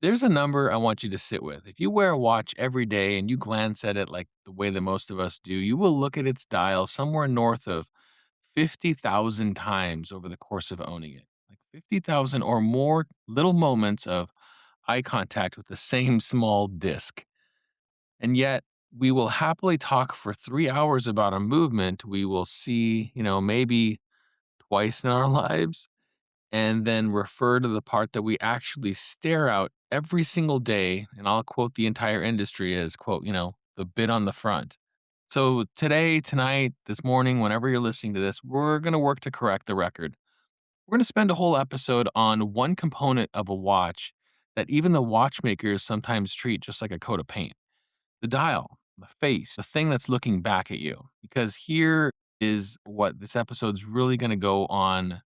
There's a number I want you to sit with. If you wear a watch every day and you glance at it like the way that most of us do, you will look at its dial somewhere north of 50,000 times over the course of owning it. Like 50,000 or more little moments of eye contact with the same small disc. And yet, we will happily talk for 3 hours about a movement we will see, maybe twice in our lives and then refer to the part that we actually stare out every single day. And I'll quote the entire industry as, quote, the bit on the front. So today, tonight, this morning, whenever you're listening to this, we're going to work to correct the record. We're going to spend a whole episode on one component of a watch that even the watchmakers sometimes treat just like a coat of paint: the dial, the face, the thing that's looking back at you. Because here is what this episode's really going to go on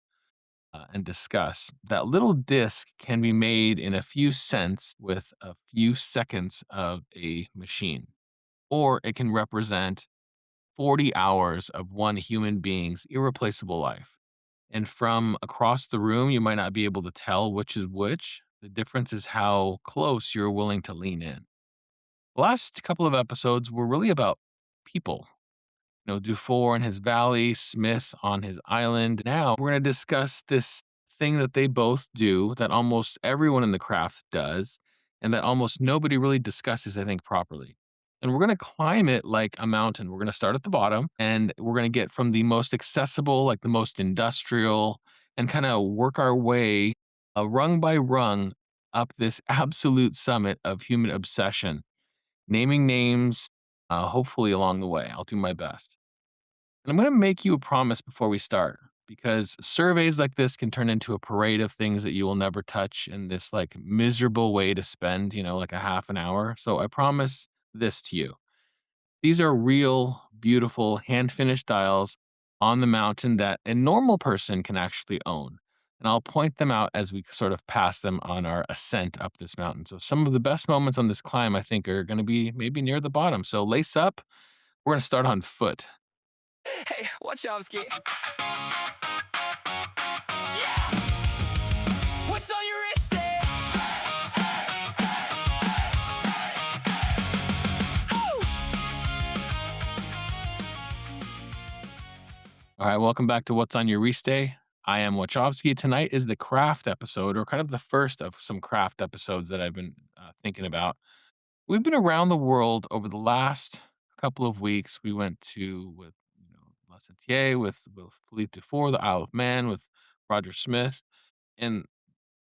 and discuss. That little disc can be made in a few cents with a few seconds of a machine, or it can represent 40 hours of one human being's irreplaceable life. And from across the room, you might not be able to tell which is which. The difference is how close you're willing to lean in. The last couple of episodes were really about people. Dufour in his valley, Smith on his island. Now we're going to discuss this thing that they both do that almost everyone in the craft does, and that almost nobody really discusses, I think, properly. And we're going to climb it like a mountain. We're going to start at the bottom and we're going to get from the most accessible, like the most industrial, and kind of work our way rung by rung up this absolute summit of human obsession, naming names, hopefully along the way. I'll do my best. And I'm going to make you a promise before we start, because surveys like this can turn into a parade of things that you will never touch in this like miserable way to spend, like a half an hour. So I promise this to you. These are real, beautiful, hand finished dials on the mountain that a normal person can actually own. And I'll point them out as we sort of pass them on our ascent up this mountain. So some of the best moments on this climb, I think, are going to be maybe near the bottom. So lace up. We're going to start on foot. Hey, Wachowski. What's on your wrist? All right, welcome back to What's on Your Wrist Day. I am Wachowski. Tonight is the craft episode, or kind of the first of some craft episodes that I've been thinking about. We've been around the world over the last couple of weeks. We went to with La Sentier, with Philippe Dufour, the Isle of Man, with Roger Smith, and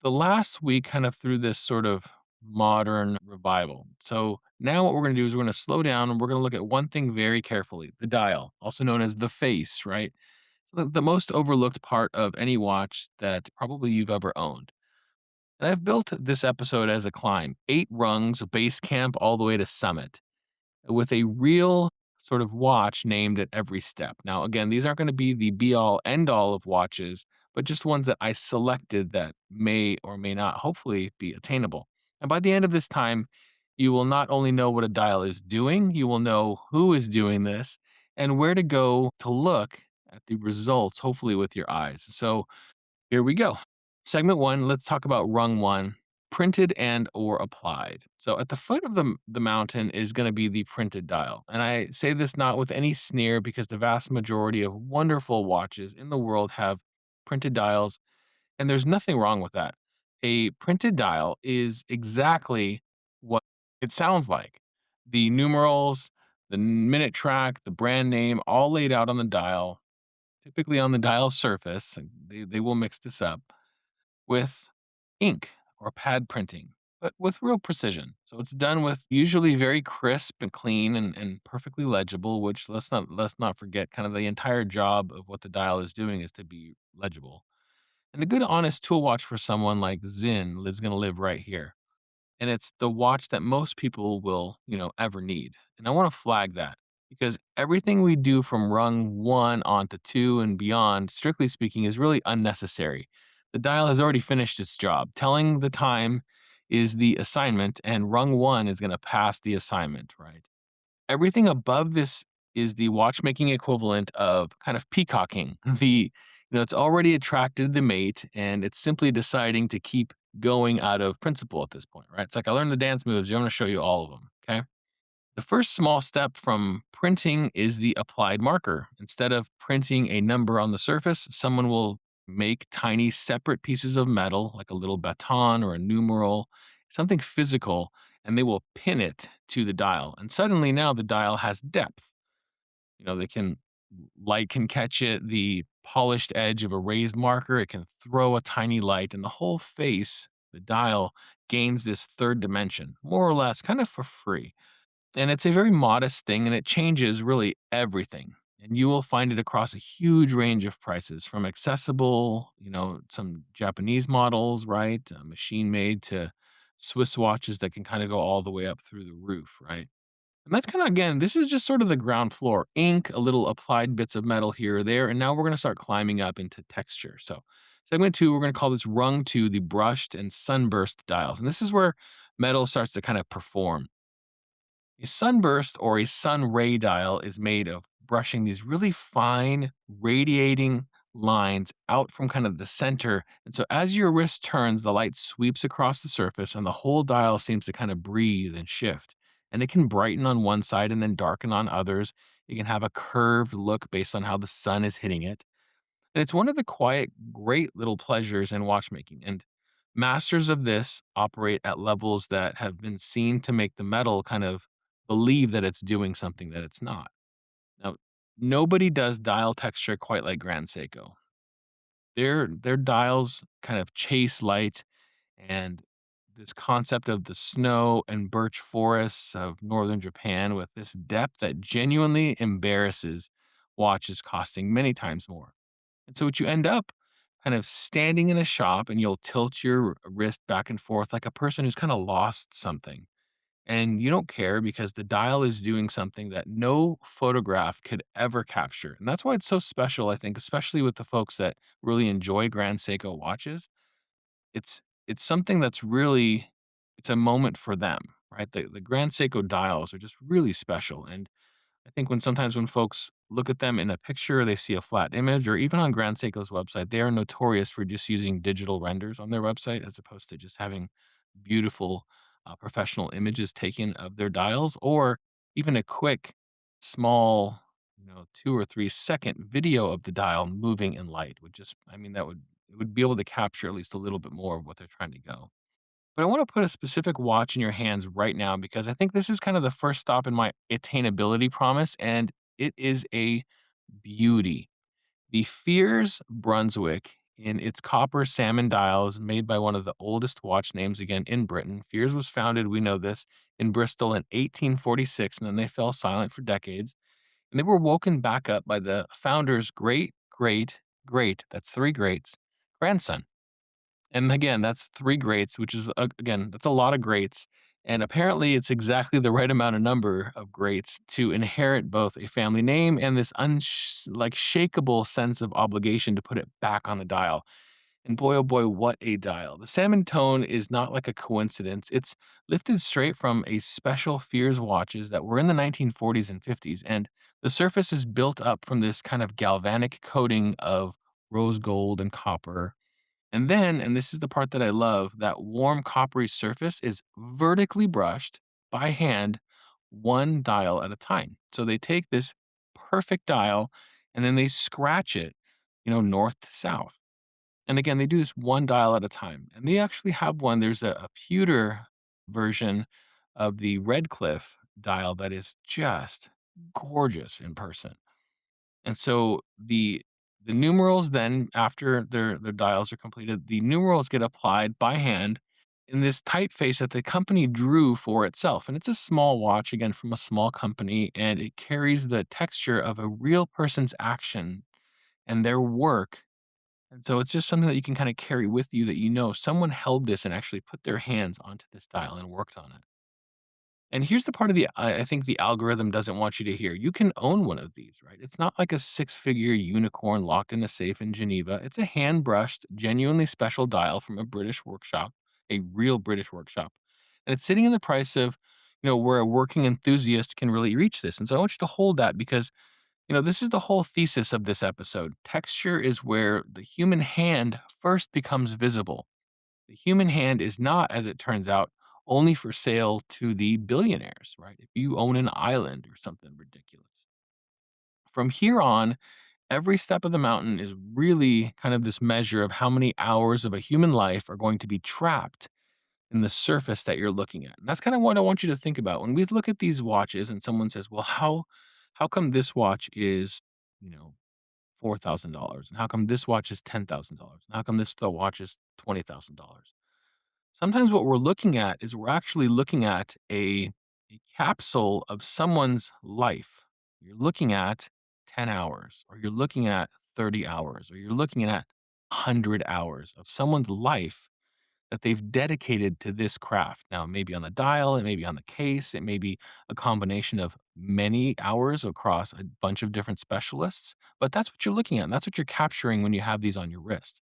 the last week kind of through this sort of modern revival. So now what we're going to do is we're going to slow down and we're going to look at one thing very carefully: the dial, also known as the face, right? So the most overlooked part of any watch that probably you've ever owned. And I've built this episode as a climb: 8 rungs, a base camp all the way to summit, with a real sort of watch named at every step. Now, again, these aren't going to be the be all end all of watches, but just ones that I selected that may or may not hopefully be attainable. And by the end of this time, you will not only know what a dial is doing, you will know who is doing this and where to go to look at the results, hopefully with your eyes. So here we go. Segment one, let's talk about rung one: printed and or applied. So at the foot of the mountain is going to be the printed dial. And I say this not with any sneer, because the vast majority of wonderful watches in the world have printed dials, and there's nothing wrong with that. A printed dial is exactly what it sounds like. The numerals, the minute track, the brand name, all laid out on the dial, typically on the dial surface. They will mix this up with ink or pad printing, but with real precision. So it's done with usually very crisp and clean and perfectly legible, which let's not forget, kind of the entire job of what the dial is doing is to be legible. And a good honest tool watch for someone like Zin is going to live right here. And it's the watch that most people will, ever need. And I want to flag that, because everything we do from rung one on to two and beyond, strictly speaking, is really unnecessary. The dial has already finished its job. Telling the time is the assignment, and rung one is going to pass the assignment, right? Everything above this is the watchmaking equivalent of kind of peacocking. It's already attracted the mate, and it's simply deciding to keep going out of principle at this point, right? It's like I learned the dance moves. I'm going to show you all of them. Okay. The first small step from printing is the applied marker. Instead of printing a number on the surface, someone will make tiny separate pieces of metal, like a little baton or a numeral, something physical, and they will pin it to the dial. And suddenly now the dial has depth. They can light can catch it, the polished edge of a raised marker, it can throw a tiny light, and the whole face, the dial, gains this third dimension, more or less, kind of for free. And it's a very modest thing and it changes really everything. And you will find it across a huge range of prices from accessible, some Japanese models, right? Machine made to Swiss watches that can kind of go all the way up through the roof, right? And that's kind of, again, this is just sort of the ground floor. Ink, a little applied bits of metal here or there. And now we're going to start climbing up into texture. So, segment two, we're going to call this rung two, the brushed and sunburst dials. And this is where metal starts to kind of perform. A sunburst or a sun ray dial is made of brushing these really fine, radiating lines out from kind of the center. And so as your wrist turns, the light sweeps across the surface and the whole dial seems to kind of breathe and shift. And it can brighten on one side and then darken on others. It can have a curved look based on how the sun is hitting it. And it's one of the quiet, great little pleasures in watchmaking. And masters of this operate at levels that have been seen to make the metal kind of believe that it's doing something that it's not. Now, nobody does dial texture quite like Grand Seiko. Their dials kind of chase light and this concept of the snow and birch forests of northern Japan with this depth that genuinely embarrasses watches costing many times more. And so what you end up kind of standing in a shop and you'll tilt your wrist back and forth like a person who's kind of lost something. And you don't care because the dial is doing something that no photograph could ever capture. And that's why it's so special, I think, especially with the folks that really enjoy Grand Seiko watches. It's something that's really it's a moment for them, right? The Grand Seiko dials are just really special. And I think sometimes when folks look at them in a picture, they see a flat image, or even on Grand Seiko's website, they are notorious for just using digital renders on their website as opposed to just having beautiful professional images taken of their dials, or even a quick, small, 2 or 3 second video of the dial moving in light would just, I mean, it would be able to capture at least a little bit more of what they're trying to go. But I want to put a specific watch in your hands right now because I think this is kind of the first stop in my attainability promise, and it is a beauty. The Fears Brunswick in its copper salmon dials, made by one of the oldest watch names again in Britain. Fears was founded, we know this, in Bristol in 1846, and then they fell silent for decades. And they were woken back up by the founder's great, that's three greats, grandson. And again, that's 3 greats, which is, again, that's a lot of greats, and apparently it's exactly the right amount of number of greats to inherit both a family name and this shakeable sense of obligation to put it back on the dial. And boy, oh boy, what a dial. The salmon tone is not like a coincidence. It's lifted straight from a special Fears watches that were in the 1940s and 50s, and the surface is built up from this kind of galvanic coating of rose gold and copper, and then, and this is the part that I love, that warm coppery surface is vertically brushed by hand, one dial at a time. So they take this perfect dial and then they scratch it, north to south. And again, they do this one dial at a time. And they actually have one, there's a pewter version of the Redcliffe dial that is just gorgeous in person. And so the numerals then, after their dials are completed, the numerals get applied by hand in this typeface that the company drew for itself. And it's a small watch, again, from a small company, and it carries the texture of a real person's action and their work. And so it's just something that you can kind of carry with you that someone held this and actually put their hands onto this dial and worked on it. And here's the part of I think the algorithm doesn't want you to hear. You can own one of these, right? It's not like a six-figure unicorn locked in a safe in Geneva. It's a hand-brushed, genuinely special dial from a British workshop, a real British workshop. And it's sitting in the price of, where a working enthusiast can really reach this. And so I want you to hold that because, this is the whole thesis of this episode. Texture is where the human hand first becomes visible. The human hand is not, as it turns out, only for sale to the billionaires, right? If you own an island or something ridiculous. From here on, every step of the mountain is really kind of this measure of how many hours of a human life are going to be trapped in the surface that you're looking at. And that's kind of what I want you to think about. When we look at these watches and someone says, "Well, how come this watch is, you know, $4,000? And how come this watch is $10,000? And how come this the watch is $20,000?" Sometimes what we're looking at is we're actually looking at a capsule of someone's life. You're looking at 10 hours, or you're looking at 30 hours, or you're looking at 100 hours of someone's life that they've dedicated to this craft. Now, it may be on the dial, it may be on the case, it may be a combination of many hours across a bunch of different specialists, but that's what you're looking at. And that's what you're capturing when you have these on your wrist.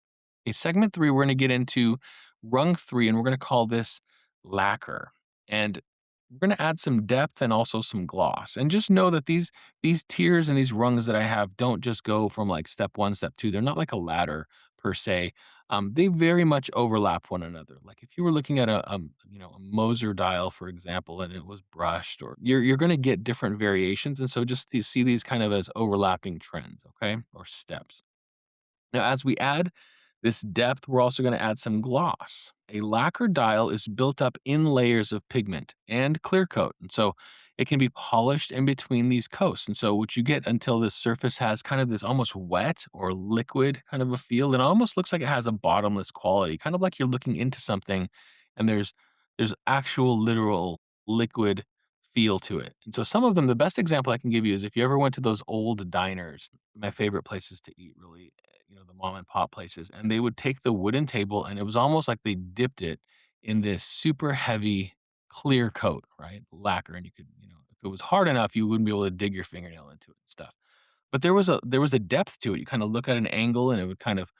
Okay, segment 3, we're gonna get into rung 3, and we're gonna call this lacquer. And we're gonna add some depth and also some gloss. And just know that these tiers and these rungs that I have don't just go from, like, step 1, step 2. They're not like a ladder per se. They very much overlap one another. Like, if you were looking at a Moser dial, for example, and it was brushed, or you're gonna get different variations, and so just to see these kind of as overlapping trends, okay, or steps. Now, as we add this depth, we're also going to add some gloss. A lacquer dial is built up in layers of pigment and clear coat. And so it can be polished in between these coats. And so what you get until this surface has kind of this almost wet or liquid kind of a feel. It almost looks like it has a bottomless quality, kind of like you're looking into something and there's actual literal liquid feel to it. And so some of them, the best example I can give you is if you ever went to those old diners, my favorite places to eat really, the mom and pop places, and they would take the wooden table and it was almost like they dipped it in this super heavy clear coat, right? Lacquer. And you could, if it was hard enough, you wouldn't be able to dig your fingernail into it and stuff. But there was a depth to it. You kinda look at an angle, and it would kind of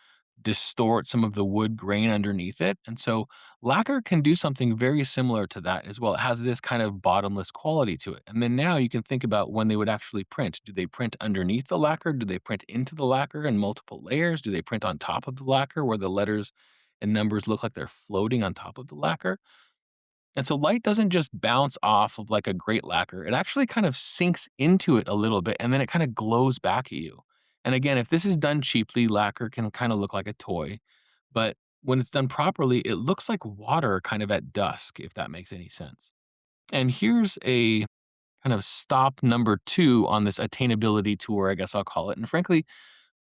distort some of the wood grain underneath it, and so lacquer can do something very similar to that as well. It has this kind of bottomless quality to it, and then now you can think about when they would actually print. Do they print underneath the lacquer? Do they print into the lacquer in multiple layers? Do they print on top of the lacquer where the letters and numbers look like they're floating on top of the lacquer? And so light doesn't just bounce off of like a great lacquer. It actually kind of sinks into it a little bit and then it kind of glows back at you. And again, if this is done cheaply, lacquer can kind of look like a toy. But when it's done properly, it looks like water kind of at dusk, if that makes any sense. And here's a kind of stop number 2 on this attainability tour, I guess I'll call it. And frankly,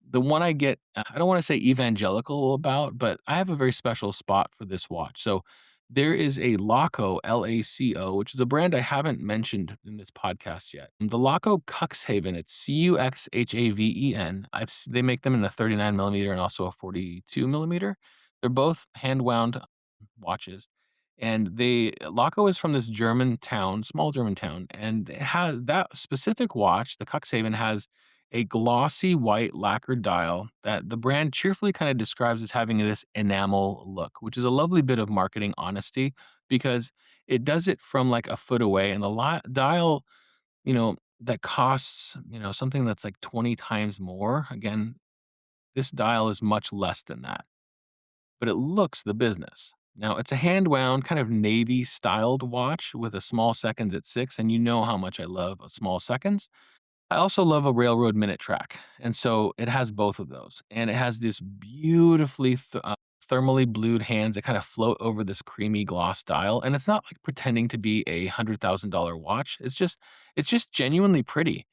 the one I get, I don't wanna say evangelical about, but I have a very special spot for this watch. So, there is a Laco, Laco, which is a brand I haven't mentioned in this podcast yet. The Laco Cuxhaven, it's Cuxhaven. They make them in a 39 millimeter and also a 42 millimeter. They're both hand wound watches, and Laco is from this German town, small German town, and it has that specific watch, the Cuxhaven, has a glossy white lacquered dial that the brand cheerfully kind of describes as having this enamel look, which is a lovely bit of marketing honesty because it does it from like a foot away. And the dial, that costs, something that's like 20 times more. Again, this dial is much less than that, but it looks the business. Now, it's a hand wound, kind of navy styled watch with a small seconds at 6. And you know how much I love a small seconds. I also love a railroad minute track, and so it has both of those, and it has this beautifully thermally blued hands that kind of float over this creamy gloss dial, and it's not like pretending to be a $100,000 watch. It's just genuinely pretty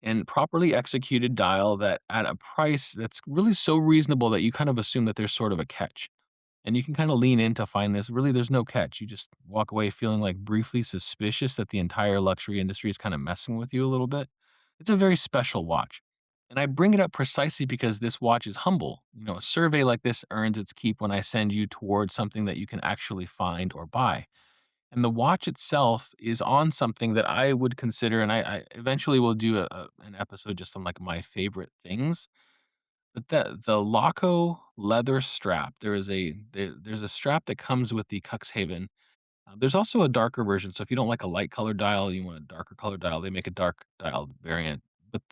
and properly executed dial that at a price that's really so reasonable that you kind of assume that there's sort of a catch. And you can kinda lean in to find this. Really, there's no catch. You just walk away feeling, like, briefly suspicious that the entire luxury industry is kinda messing with you a little bit. It's a very special watch. And I bring it up precisely because this watch is humble. A survey like this earns its keep when I send you towards something that you can actually find or buy. And the watch itself is on something that I would consider, and I eventually will do an episode just on, like, my favorite things. But the Laco leather strap, there's a strap that comes with the Cuxhaven. There's also a darker version, so if you don't like a light colored dial, you want a darker colored dial, they make a dark dialed variant. But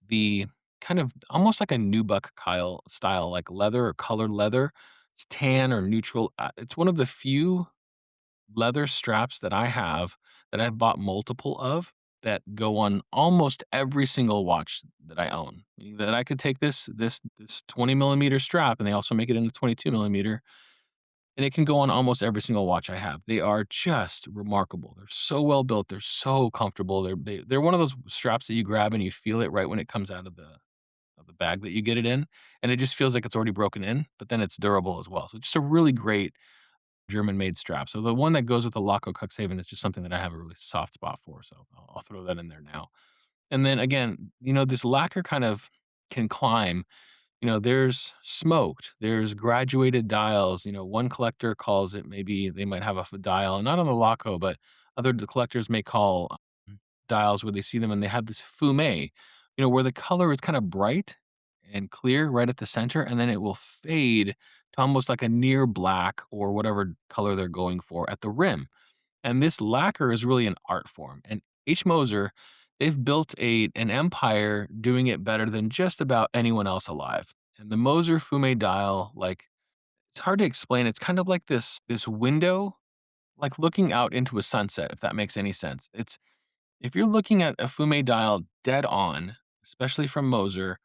the kind of almost like a nubuck Kyle style, like leather or colored leather, It's tan or neutral. It's one of the few leather straps that I have that I've bought multiple of that go on almost every single watch that I own. Meaning that I could take this 20 millimeter strap, and they also make it in a 22 millimeter, and it can go on almost every single watch I have. They are just remarkable. They're so well built. They're so comfortable. They're one of those straps that you grab and you feel it right when it comes out of the bag that you get it in, and it just feels like it's already broken in, but then it's durable as well. So just a really great German-made strap. So the one that goes with the Laco Cuxhaven is just something that I have a really soft spot for, so I'll throw that in there now. And then again, this lacquer kind of can climb. There's smoked, there's graduated dials. One collector calls it, maybe they might have a dial, not on the Laco, but other collectors may call dials where they see them and they have this fume, where the color is kind of bright and clear right at the center, and then it will fade to almost like a near black or whatever color they're going for at the rim. And this lacquer is really an art form. And H. Moser, they've built an empire doing it better than just about anyone else alive. And the Moser Fume dial, like, it's hard to explain. It's kind of like this window, like looking out into a sunset, if that makes any sense. It's If you're looking at a Fume dial dead on, especially from Moser,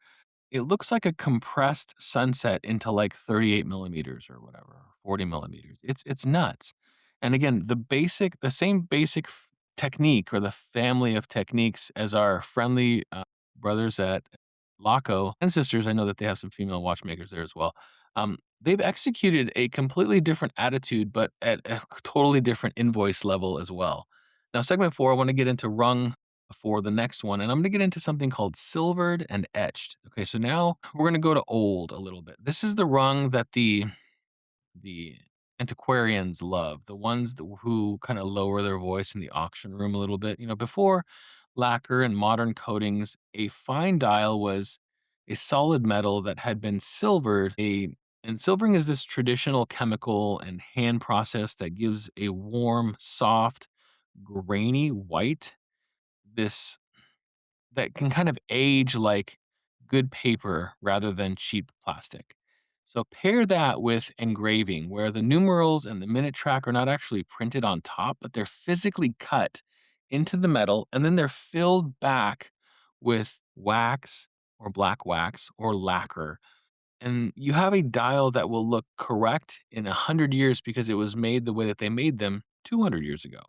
it looks like a compressed sunset into like 38 millimeters or whatever, 40 millimeters. It's nuts. And again, the same basic technique or the family of techniques as our friendly brothers at Laco and sisters. I know that they have some female watchmakers there as well. They've executed a completely different attitude, but at a totally different invoice level as well. Now, segment four, I want to get into rung for the next one, and I'm going to get into something called silvered and etched. Okay, so now we're going to go to old a little bit. This is the rung that the antiquarians love, the ones who kind of lower their voice in the auction room a little bit. Before lacquer and modern coatings, a fine dial was a solid metal that had been silvered. And silvering is this traditional chemical and hand process that gives a warm, soft, grainy white. This that can kind of age like good paper rather than cheap plastic. So pair that with engraving, where the numerals and the minute track are not actually printed on top, but they're physically cut into the metal and then they're filled back with wax or black wax or lacquer, and you have a dial that will look correct in 100 years because it was made the way that they made them 200 years ago.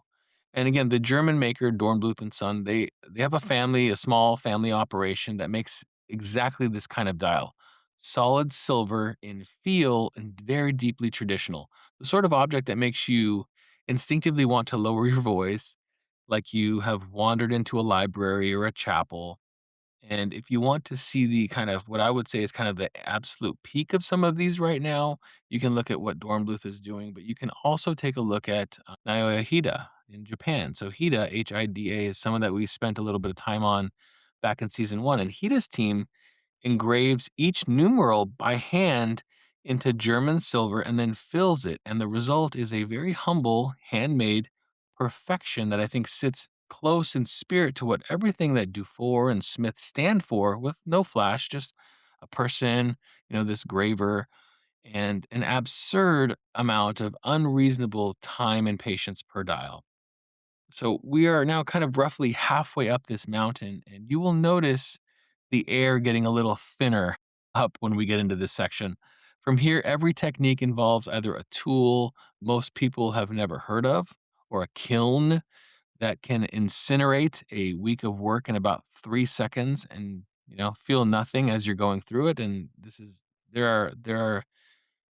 And again, the German maker Dornbluth and Son, they have a small family operation that makes exactly this kind of dial. Solid silver in feel and very deeply traditional. The sort of object that makes you instinctively want to lower your voice, like you have wandered into a library or a chapel. And if you want to see the kind of what I would say is kind of the absolute peak of some of these right now, you can look at what Dornbluth is doing, but you can also take a look at Naoya Hida in Japan. So Hida, Hida, is someone that we spent a little bit of time on back in season one. And Hida's team engraves each numeral by hand into German silver and then fills it. And the result is a very humble, handmade perfection that I think sits close in spirit to what everything that Dufour and Smith stand for, with no flash, just a person, this graver, and an absurd amount of unreasonable time and patience per dial. So we are now kind of roughly halfway up this mountain, and you will notice the air getting a little thinner up when we get into this section. From here, every technique involves either a tool most people have never heard of or a kiln that can incinerate a week of work in about 3 seconds and feel nothing as you're going through it. And there are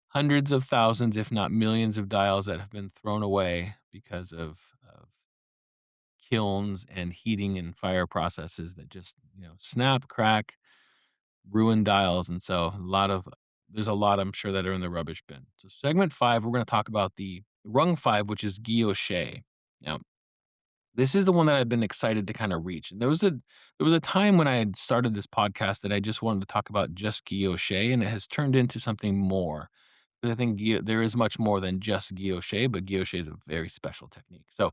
hundreds of thousands, if not millions, of dials that have been thrown away because of kilns and heating and fire processes that just snap, crack, ruin dials. And so there's a lot, I'm sure, that are in the rubbish bin. So segment five, we're going to talk about the rung five, which is guilloche. Now, this is the one that I've been excited to kind of reach. And there was a time when I had started this podcast that I just wanted to talk about just guilloche, and it has turned into something more. 'Cause I think there is much more than just guilloche, but guilloche is a very special technique. So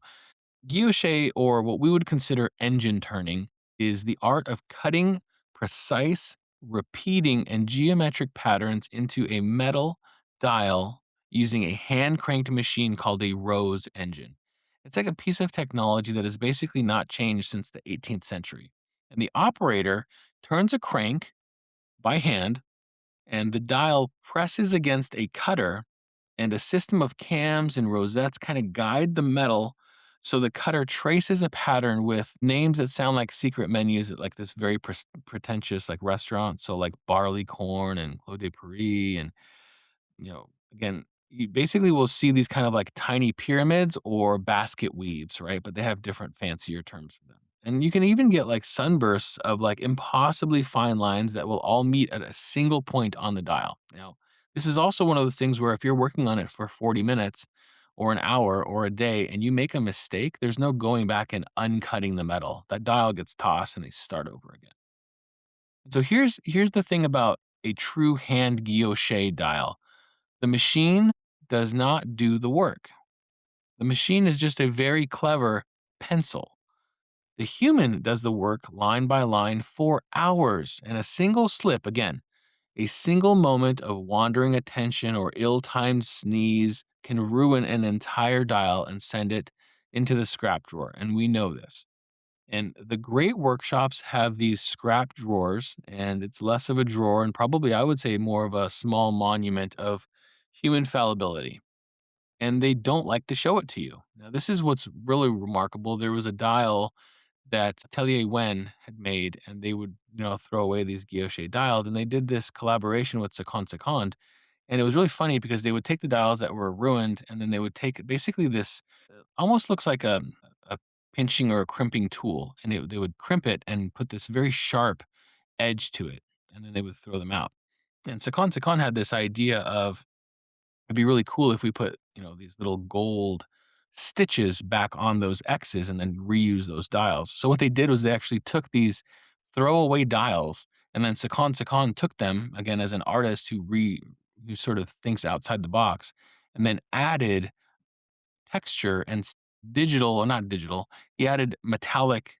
guilloche, or what we would consider engine turning, is the art of cutting precise, repeating, and geometric patterns into a metal dial using a hand cranked machine called a Rose engine. It's like a piece of technology that has basically not changed since the 18th century. And the operator turns a crank by hand, and the dial presses against a cutter, and a system of cams and rosettes kind of guide the metal so the cutter traces a pattern with names that sound like secret menus at like this very pretentious like restaurant. So like barley corn and Clos de Paris and again, you basically will see these kind of like tiny pyramids or basket weaves, right? But they have different fancier terms for them. And you can even get like sunbursts of like impossibly fine lines that will all meet at a single point on the dial. Now, this is also one of those things where if you're working on it for 40 minutes or an hour or a day and you make a mistake, there's no going back and uncutting the metal. That dial gets tossed and they start over again. So here's the thing about a true hand guilloche dial. The machine does not do the work. The machine is just a very clever pencil. The human does the work line by line for hours, and a single slip, again, a single moment of wandering attention or ill timed sneeze can ruin an entire dial and send it into the scrap drawer. And we know this. And the great workshops have these scrap drawers, and it's less of a drawer and probably, I would say, more of a small monument of human fallibility. And they don't like to show it to you. Now, this is what's really remarkable. There was a dial that Atelier Wen had made, and they would, throw away these guilloche dials. And they did this collaboration with Second. And it was really funny because they would take the dials that were ruined, and then they would take basically this almost looks like a pinching or a crimping tool, and they would crimp it and put this very sharp edge to it, and then they would throw them out. And Second had this idea of it'd be really cool if we put, these little gold stitches back on those X's and then reuse those dials. So what they did was they actually took these throwaway dials and then Second took them again as an artist who sort of thinks outside the box and then added texture and digital or not digital, he added metallic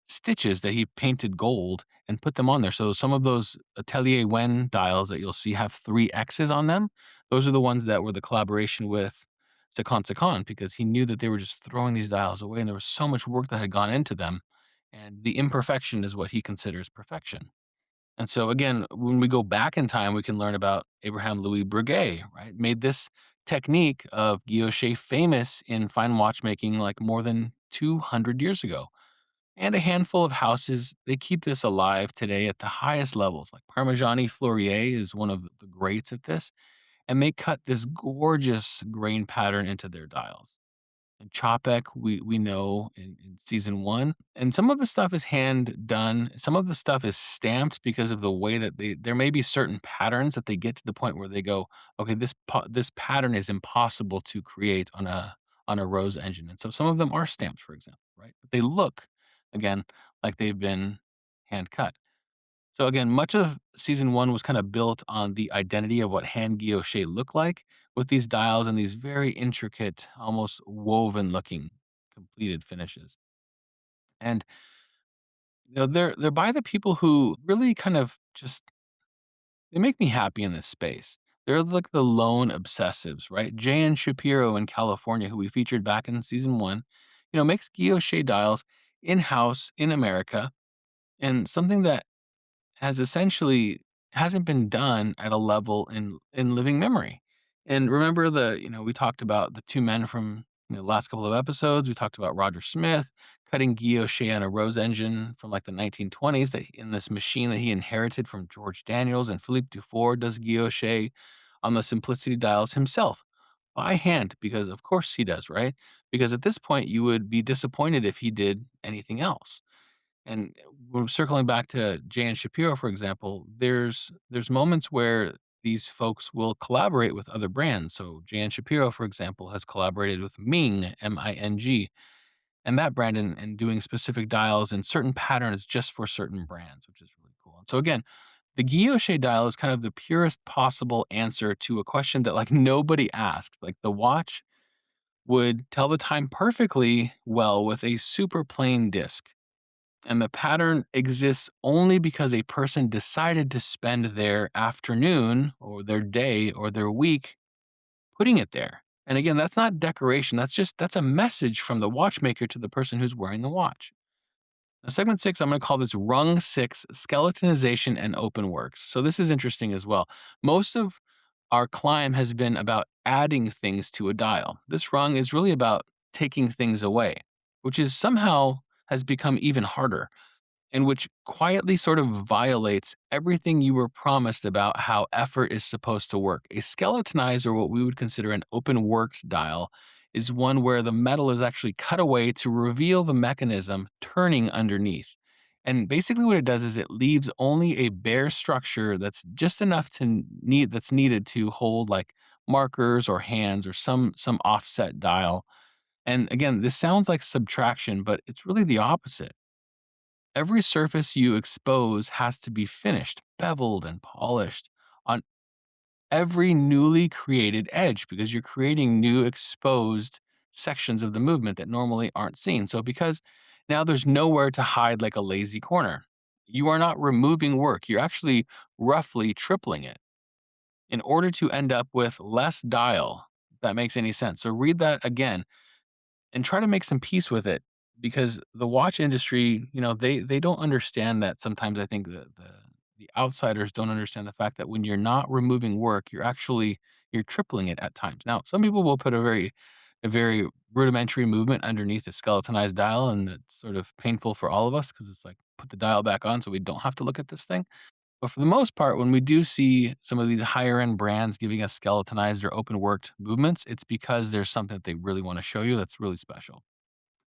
stitches that he painted gold and put them on there. So some of those Atelier Wen dials that you'll see have 3 X's on them. Those are the ones that were the collaboration with Second because he knew that they were just throwing these dials away and there was so much work that had gone into them. And the imperfection is what he considers perfection. And so again, when we go back in time, we can learn about Abraham Louis Breguet, right? Made this technique of guilloche famous in fine watchmaking like more than 200 years ago. And a handful of houses, they keep this alive today at the highest levels. Like Parmigiani Fleurier is one of the greats at this, and they cut this gorgeous grain pattern into their dials. And Chopek, we know in season 1, and some of the stuff is hand done, some of the stuff is stamped because of the way that there may be certain patterns that they get to the point where they go, "Okay, this pattern is impossible to create on a Rose engine." And so some of them are stamped, for example, right? But they look, again, like they've been hand cut. So again, much of season 1 was kinda built on the identity of what hand guilloche looked like with these dials and these very intricate, almost woven looking completed finishes. And, they're by the people who really kind of just they make me happy in this space. They're like the lone obsessives, right? J.N. Shapiro in California, who we featured back in season 1, makes guilloche dials in-house in America, and something that has essentially hasn't been done at a level in living memory. And remember we talked about the 2 men from the last couple of episodes. We talked about Roger Smith cutting guilloche on a Rose engine from like the 1920s that in this machine that he inherited from George Daniels, and Philippe Dufour does guilloche on the Simplicity dials himself by hand because of course he does, right? Because at this point you would be disappointed if he did anything else. And we're circling back to Jan Shapiro, for example, there's moments where these folks will collaborate with other brands. So Jan Shapiro, for example, has collaborated with Ming, Ming, and that brand and doing specific dials and certain patterns just for certain brands, which is really cool. And so again, the guilloche dial is kind of the purest possible answer to a question that like nobody asked. Like the watch would tell the time perfectly well with a super plain disc. And the pattern exists only because a person decided to spend their afternoon or their day or their week putting it there. And again, that's not decoration. That's a message from the watchmaker to the person who's wearing the watch. Now, segment six, I'm going to call this rung six, skeletonization and open works. So this is interesting as well. Most of our climb has been about adding things to a dial. This rung is really about taking things away, which is somehow has become even harder and which quietly sort of violates everything you were promised about how effort is supposed to work. A skeletonized, or what we would consider an open worked dial, is one where the metal is actually cut away to reveal the mechanism turning underneath. And basically, what it does is it leaves only a bare structure that's just enough to need that's needed to hold like markers or hands or some offset dial. And again, this sounds like subtraction, but it's really the opposite. Every surface you expose has to be finished, beveled, and polished on every newly created edge because you're creating new exposed sections of the movement that normally aren't seen. So, because now there's nowhere to hide like a lazy corner, you are not removing work, you're actually roughly tripling it in order to end up with less dial. If that makes any sense. So, read that again and try to make some peace with it because the watch industry, they don't understand that sometimes. I think the outsiders don't understand the fact that when you're not removing work, you're tripling it at times. Now, some people will put a very rudimentary movement underneath a skeletonized dial, and it's sort of painful for all of us because it's like put the dial back on so we don't have to look at this thing. But for the most part, when we do see some of these higher end brands giving us skeletonized or open worked movements, it's because there's something that they really want to show you that's really special.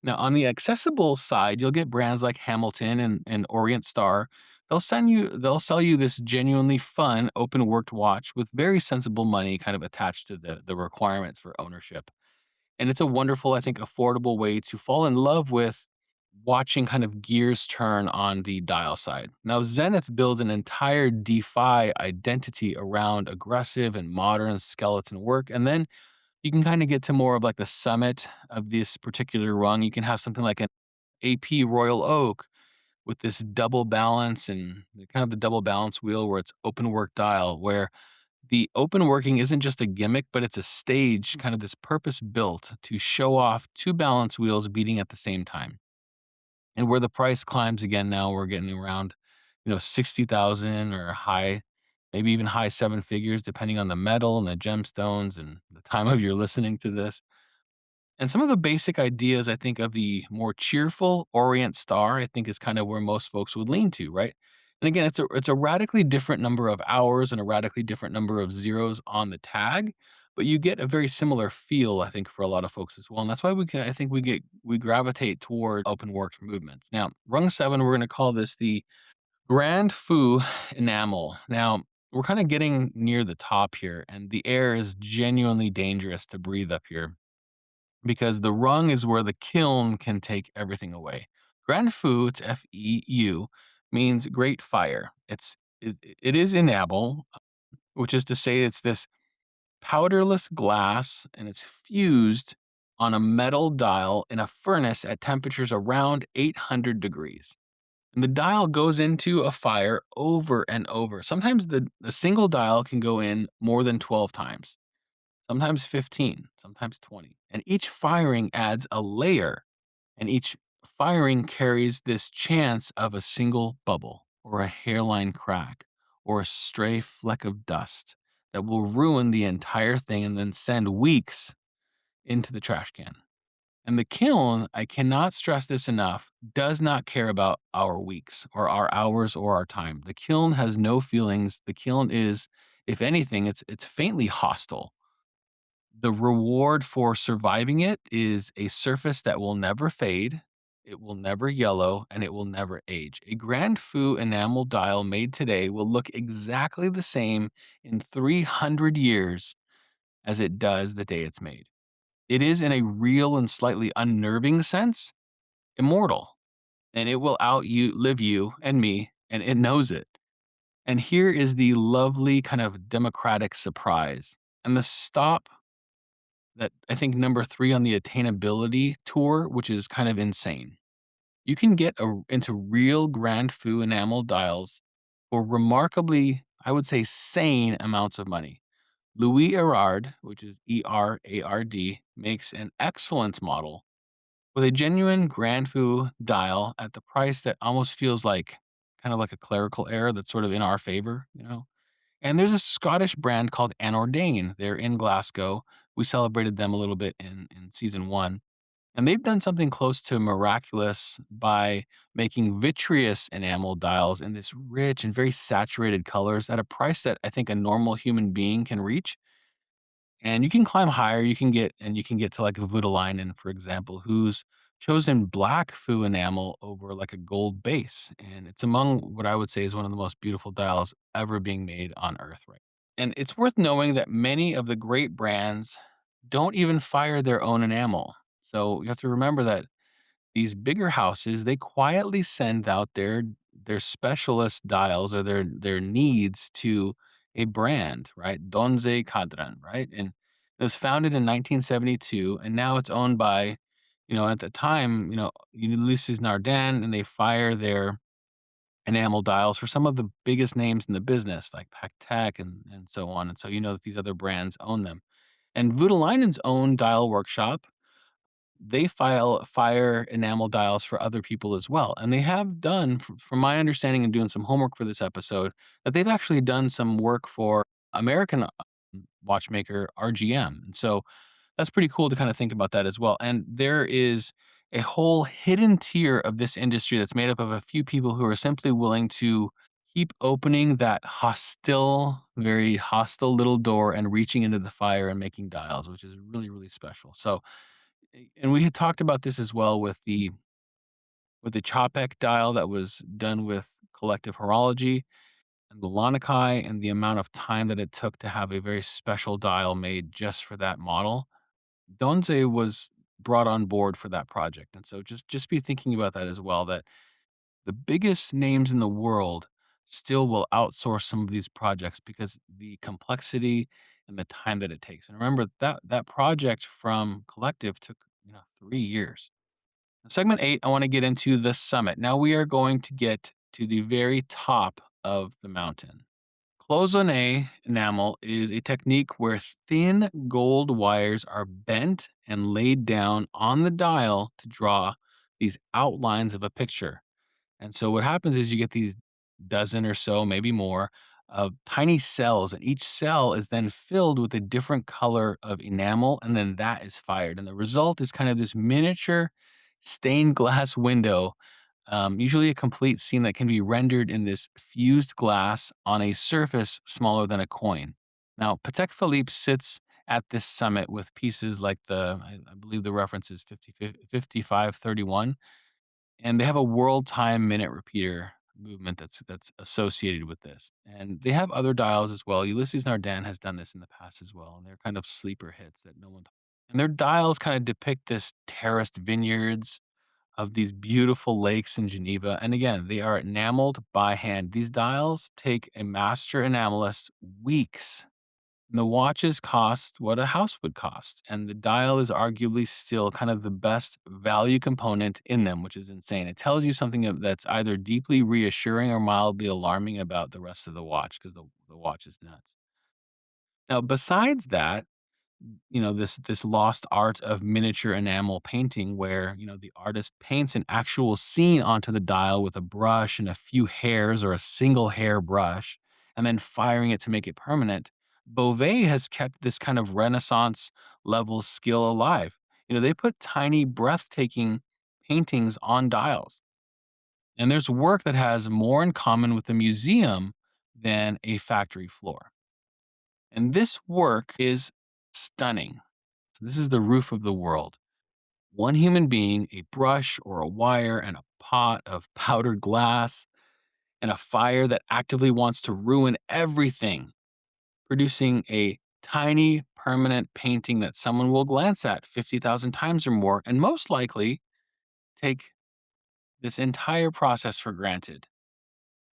Now, on the accessible side, you'll get brands like Hamilton and Orient Star. They'll sell you this genuinely fun open worked watch with very sensible money kind of attached to the requirements for ownership. And it's a wonderful, I think, affordable way to fall in love with watching kind of gears turn on the dial side. Now, Zenith builds an entire DeFi identity around aggressive and modern skeleton work. And then you can kind of get to more of like the summit of this particular rung. You can have something like an AP Royal Oak with this double balance and kind of the double balance wheel where it's open work dial, where the open working isn't just a gimmick, but it's a stage, kind of this purpose built to show off two balance wheels beating at the same time. And where the price climbs again now, we're getting around, 60,000 or high, maybe even high seven figures, depending on the metal and the gemstones and the time of your listening to this. And some of the basic ideas, I think, of the more cheerful Orient Star, I think, is kind of where most folks would lean to, right? And again, it's a radically different number of hours and a radically different number of zeros on the tag, but you get a very similar feel, I think, for a lot of folks as well. And that's why I think we gravitate toward open work movements. Now, rung seven, we're going to call this the Grand Foo enamel. Now, we're kind of getting near the top here, and the air is genuinely dangerous to breathe up here because the rung is where the kiln can take everything away. Grand Feu, it's Feu, means great fire. It is enamel, which is to say it's this powderless glass and it's fused on a metal dial in a furnace at temperatures around 800 degrees. And the dial goes into a fire over and over. Sometimes the single dial can go in more than 12 times, sometimes 15, sometimes 20. And each firing adds a layer, and each firing carries this chance of a single bubble, or a hairline crack, or a stray fleck of dust that will ruin the entire thing and then send weeks into the trash can. And the kiln, I cannot stress this enough, does not care about our weeks or our hours or our time. The kiln has no feelings. The kiln is, if anything, it's faintly hostile. The reward for surviving it is a surface that will never fade, it will never yellow, and it will never age. A Grand Fou enamel dial made today will look exactly the same in 300 years as it does the day it's made. It is, in a real and slightly unnerving sense, immortal, and it will outlive you and me, and it knows it. And here is the lovely kind of democratic surprise. And the stop that I think number 3 on the attainability tour, which is kind of insane. You can get into real Grand Fou enamel dials for remarkably, I would say, sane amounts of money. Louis Erard, which is Erard, makes an excellent model with a genuine Grand Fou dial at the price that almost feels like kind of like a clerical error that's sort of in our favor, you know? And there's a Scottish brand called Anordain. They're in Glasgow. We celebrated them a little bit in season one. And they've done something close to miraculous by making vitreous enamel dials in this rich and very saturated colors at a price that I think a normal human being can reach. And you can climb higher, you can get to like a Voutilainen, for example, who's chosen black faux enamel over like a gold base. And it's among what I would say is one of the most beautiful dials ever being made on Earth, right? And it's worth knowing that many of the great brands don't even fire their own enamel. So you have to remember that these bigger houses, they quietly send out their specialist dials or their needs to a brand, right? Donze Cadran, right? And it was founded in 1972, and now it's owned by, at the time, Ulysses Nardin, and they fire their enamel dials for some of the biggest names in the business, like Pactec and so on. And so you know that these other brands own them. And Voutilainen's own dial workshop, they fire enamel dials for other people as well, and they have done, from my understanding and doing some homework for this episode, that they've actually done some work for American, watchmaker RGM, and so that's pretty cool to kinda think about that as well, and there is a whole hidden tier of this industry that's made up of a few people who are simply willing to keep opening that very hostile little door and reaching into the fire and making dials, which is really, really special, so and we had talked about this as well with the Chopek dial that was done with collective horology and the Lanakai and the amount of time that it took to have a very special dial made just for that model. Donze was brought on board for that project. And so just be thinking about that as well, that the biggest names in the world still will outsource some of these projects because the complexity and the time that it takes. And remember that project from Collective took 3 years. Segment 8, I want to get into the summit. Now we are going to get to the very top of the mountain. Cloisonné enamel is a technique where thin gold wires are bent and laid down on the dial to draw these outlines of a picture. And so what happens is you get these dozen or so, maybe more, of tiny cells, and each cell is then filled with a different color of enamel, and then that is fired. And the result is kind of this miniature stained glass window, usually a complete scene that can be rendered in this fused glass on a surface smaller than a coin. Now, Patek Philippe sits at this summit with pieces like I believe the reference is 5531, and they have a world time minute repeater movement that's associated with this. And they have other dials as well. Ulysses Nardin has done this in the past as well, and they're kind of sleeper hits that no one. And their dials kind of depict this terraced vineyards of these beautiful lakes in Geneva. And again, they are enameled by hand. These dials take a master enamelist weeks. The watches cost what a house would cost, and the dial is arguably still kind of the best value component in them, which is insane. It tells you something that's either deeply reassuring or mildly alarming about the rest of the watch because the watch is nuts. Now, besides that, this lost art of miniature enamel painting where, the artist paints an actual scene onto the dial with a brush and a few hairs or a single hair brush, and then firing it to make it permanent. Beauvais has kept this kind of Renaissance level skill alive. They put tiny, breathtaking paintings on dials. And there's work that has more in common with a museum than a factory floor. And this work is stunning. So this is the roof of the world. One human being, a brush or a wire, and a pot of powdered glass, and a fire that actively wants to ruin everything, producing a tiny permanent painting that someone will glance at 50,000 times or more, and most likely take this entire process for granted.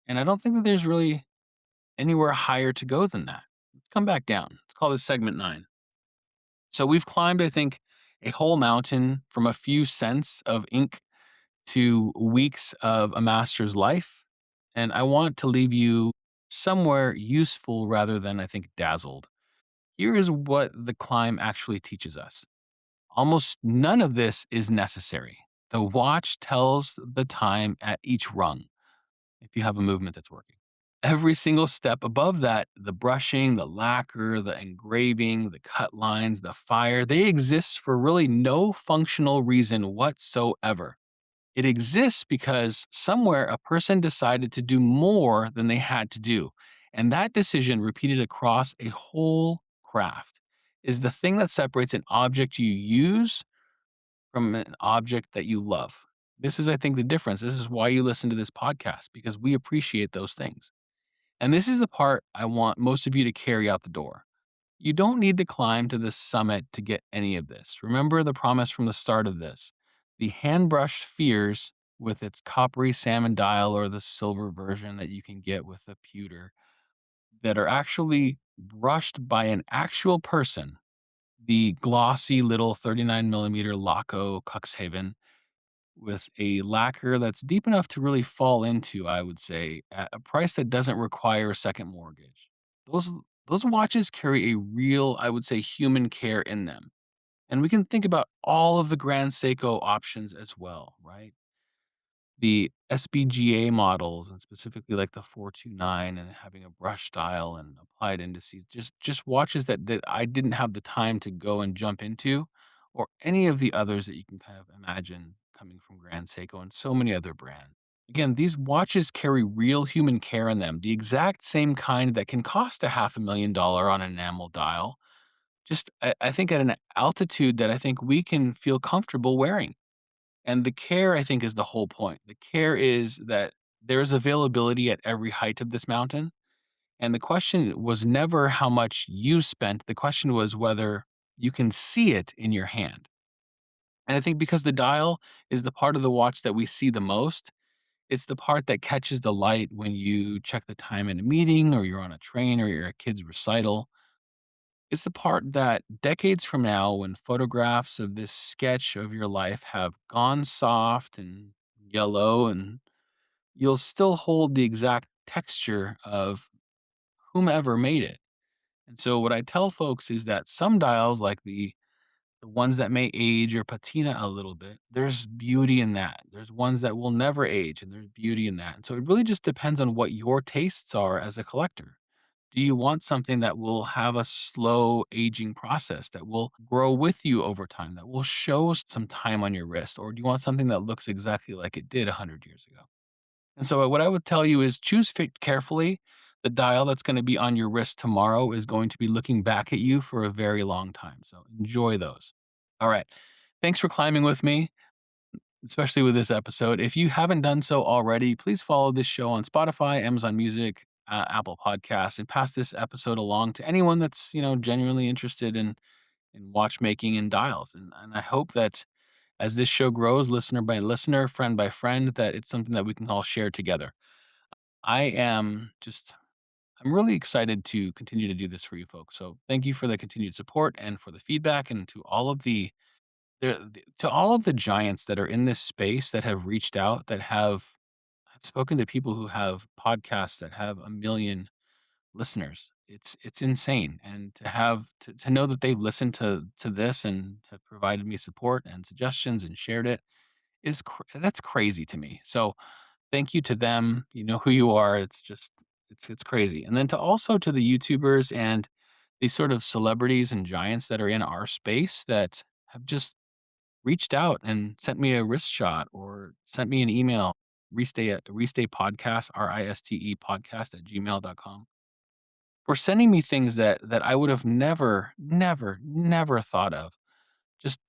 And I don't think that there's really anywhere higher to go than that. Let's come back down. Let's call this segment 9. So we've climbed, I think, a whole mountain from a few cents of ink to weeks of a master's life, and I want to leave you somewhere useful rather than, I think, dazzled. Here is what the climb actually teaches us. Almost none of this is necessary. The watch tells the time at each rung if you have a movement that's working. Every single step above that, the brushing, the lacquer, the engraving, the cut lines, the fire, they exist for really no functional reason whatsoever. It exists because somewhere a person decided to do more than they had to do. And that decision, repeated across a whole craft, is the thing that separates an object you use from an object that you love. This is, I think, the difference. This is why you listen to this podcast, because we appreciate those things. And this is the part I want most of you to carry out the door. You don't need to climb to the summit to get any of this. Remember the promise from the start of this. The hand brushed spheres with its coppery salmon dial or the silver version that you can get with the pewter that are actually brushed by an actual person. The glossy little 39 millimeter Laco Cuxhaven with a lacquer that's deep enough to really fall into, I would say, at a price that doesn't require a second mortgage. Those those watches carry a real, I would say, human care in them. And we can think about all of the Grand Seiko options as well, right? The SBGA models, and specifically like the 429 and having a brush style and applied indices, just watches that I didn't have the time to go and jump into, or any of the others that you can kind of imagine coming from Grand Seiko and so many other brands. Again, these watches carry real human care in them, the exact same kind that can cost a $500,000 on an enamel dial. Just I think at an altitude that I think we can feel comfortable wearing. And the care, I think, is the whole point. The care is that there is availability at every height of this mountain. And the question was never how much you spent. The question was whether you can see it in your hand. And I think because the dial is the part of the watch that we see the most, it's the part that catches the light when you check the time in a meeting or you're on a train or you're at a kid's recital. It's the part that decades from now, when photographs of this sketch of your life have gone soft and yellow, and you'll still hold the exact texture of whomever made it. And so, what I tell folks is that some dials, like the ones that may age or patina a little bit, there's beauty in that. There's ones that will never age, and there's beauty in that. And so, it really just depends on what your tastes are as a collector. Do you want something that will have a slow aging process, that will grow with you over time, that will show some time on your wrist? Or do you want something that looks exactly like it did 100 years ago? And so, what I would tell you is choose fit carefully. The dial that's going to be on your wrist tomorrow is going to be looking back at you for a very long time. So, enjoy those. All right. Thanks for climbing with me, especially with this episode. If you haven't done so already, please follow this show on Spotify, Amazon Music, Apple Podcasts, and pass this episode along to anyone that's genuinely interested in watchmaking and dials. And I hope that as this show grows, listener by listener, friend by friend, that it's something that we can all share together. I am just I'm really excited to continue to do this for you folks. So thank you for the continued support and for the feedback, and to all of to all of the giants that are in this space that have reached out, that have I've spoken to people who have podcasts that have a million listeners. It's insane, and to know that they've listened to this and have provided me support and suggestions and shared it that's crazy to me. So thank you to them. You know who you are. It's just it's crazy. And then to the YouTubers and these sort of celebrities and giants that are in our space that have just reached out and sent me a wrist shot or sent me an email, restay podcast, RISTE podcast at gmail.com, for sending me things that I would have never thought of.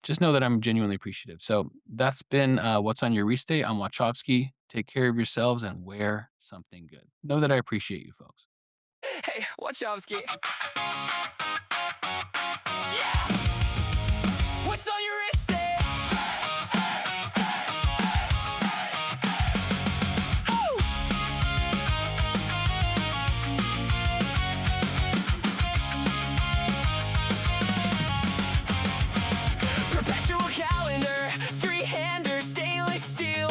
Just know that I'm genuinely appreciative. So that's been what's on your restay. I'm Wachowski. Take care of yourselves and wear something good. Know that I appreciate you folks. Hey, Wachowski. What's on your wrist? Perpetual calendar, three-hander, stainless steel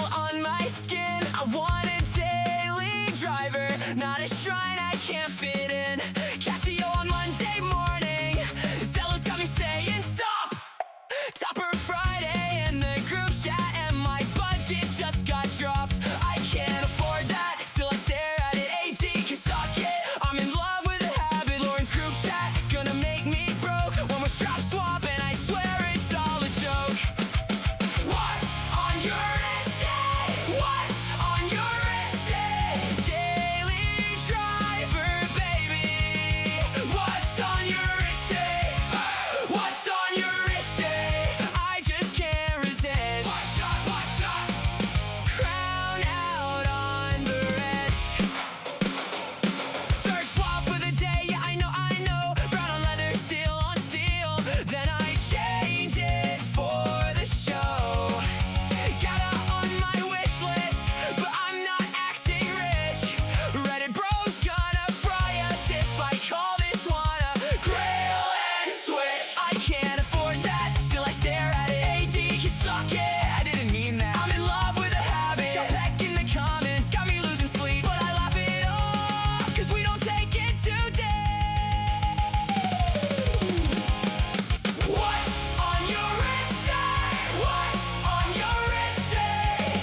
shit just got dropped. I can't afford that, still I stare at it. AD can suck it. I'm in love with the habit. Lauren's group chat gonna make me broke. One more strap swap and I swear it's all a joke. What's on your wrist? What's on your wrist? Daily driver, baby. What's on your wrist? What's on your wrist? I just can't resist. Watch shot, watch shot. Crown out on the wrist. Third swap of the day, yeah, I know. Brown on leather, steel on steel. Then I change it for the show. Gotta on my wish list, but I'm not acting rich. Reddit bros gonna fry us if I call this one a grail and switch. I can't afford that, still I stare at it. AD can suck it, I didn't mean that. I'm in love with a habit. Shout back in the comments, got me losing sleep, but I laugh it off, cause we don't take it today. What's on your wrist? What's on your wrist?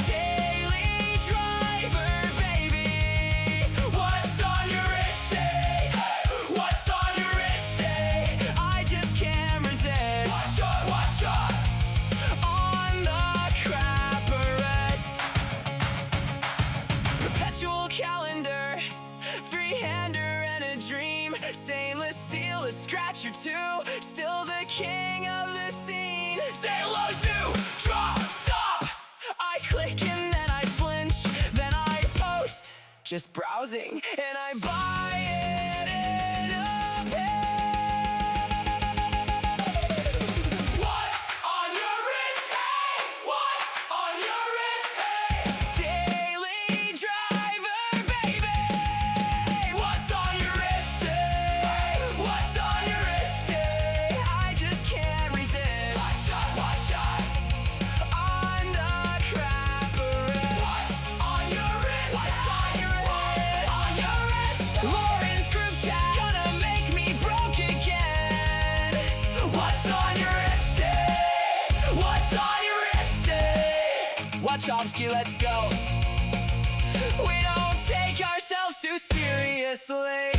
Daily driver, baby. What's on your wrist? What's on your wrist? I just can't resist. Watch shot, watch shot. On the crap arrest. Perpetual calendar, three-hander and a dream. Stainless steel, a scratch or two. Still the king of the scene. Say hello's new, drop, stop. I click and then I flinch. Then I post, just browsing, and I buy it in a pin. What's on your wrist? What's on your wrist? Daily driver, baby. What's on your wrist? What's on your wrist? I just can't resist. Watch shot, watch shot. On the crap arrest. What's on your wrist? What's on your wrist? On your wrist. Lauren's group chat gonna make me broke again. What's on your wrist? What's on your wrist? Wachowski, let's go. We don't take ourselves too seriously.